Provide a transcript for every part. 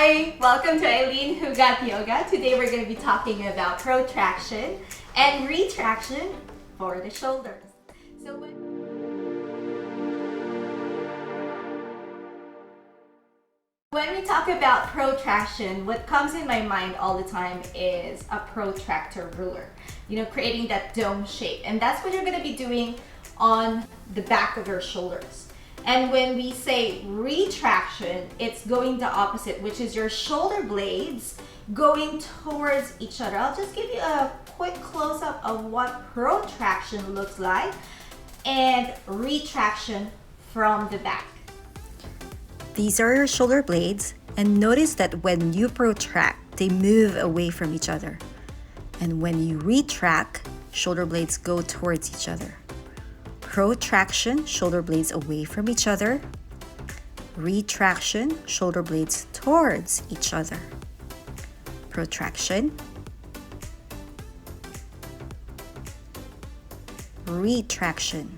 Hi! Welcome to Eileen Who Got Yoga. Today we're going to be talking about protraction and retraction for the shoulders. So when we talk about protraction, what comes in my mind all the time is a protractor ruler. Creating that dome shape. And that's what you're going to be doing on the back of your shoulders. And when we say retraction, it's going the opposite, which is your shoulder blades going towards each other. I'll just give you a quick close-up of what protraction looks like and retraction from the back. These are your shoulder blades, and notice that when you protract, they move away from each other. And when you retract, shoulder blades go towards each other. Protraction, shoulder blades away from each other. Retraction, shoulder blades towards each other. Protraction. Retraction.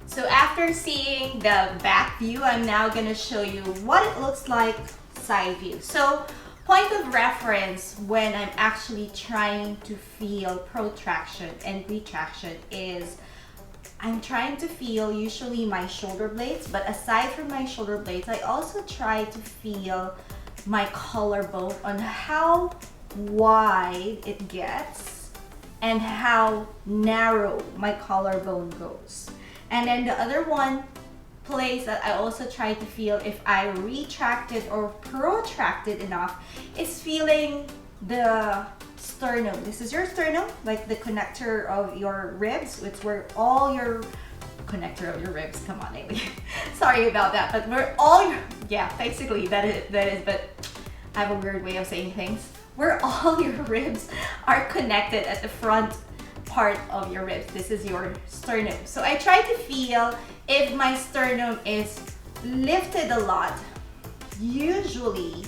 So after seeing the back view, I'm now going to show you what it looks like side view. So point of reference when I'm actually trying to feel protraction and retraction is I'm trying to feel usually my shoulder blades, but aside from my shoulder blades, I also try to feel my collarbone on how wide it gets and how narrow my collarbone goes. And then the other one place that I also try to feel if I retracted or protracted enough is feeling the sternum. This is your sternum, like the connector of your ribs. It's where all your connector of your ribs. Come on, Eileen. Sorry about that, but where all your basically that is. But I have a weird way of saying things. Where all your ribs are connected at the front part of your ribs. This is your sternum. So I try to feel if my sternum is lifted a lot. Usually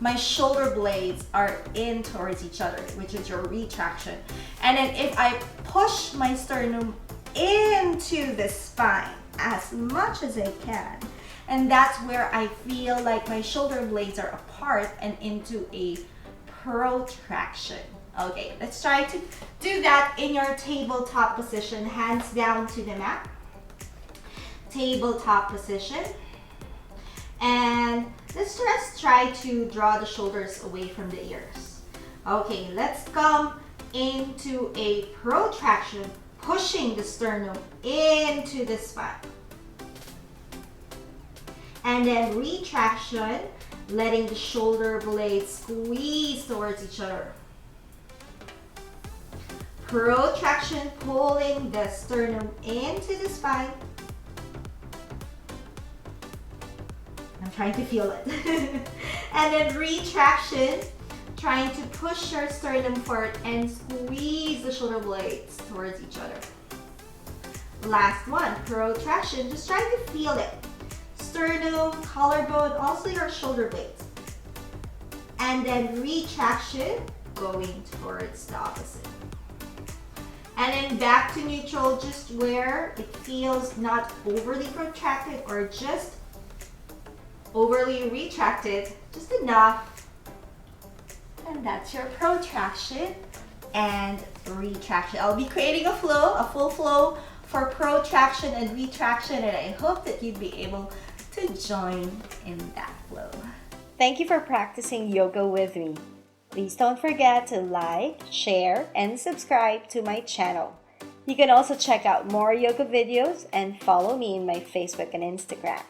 my shoulder blades are in towards each other, which is your retraction. And then if I push my sternum into the spine as much as I can, and that's where I feel like my shoulder blades are apart and into a protraction. Okay, let's try to do that in your tabletop position, hands down to the mat. Tabletop position. And let's just try to draw the shoulders away from the ears. Okay, let's come into a protraction, pushing the sternum into the spine. And then retraction, letting the shoulder blades squeeze towards each other. Protraction, pulling the sternum into the spine. I'm trying to feel it. And then retraction, trying to push your sternum forward and squeeze the shoulder blades towards each other. Last one, protraction, just try to feel it. Sternum, collarbone, also your shoulder blades. And then retraction, going towards the opposite. And then back to neutral, just where it feels not overly protracted or just overly retracted, just enough. And that's your protraction and retraction. I'll be creating a full flow for protraction and retraction, and I hope that you'd be able to join in that flow. Thank you for practicing yoga with me. Please don't forget to like, share, and subscribe to my channel. You can also check out more yoga videos and follow me in my Facebook and Instagram.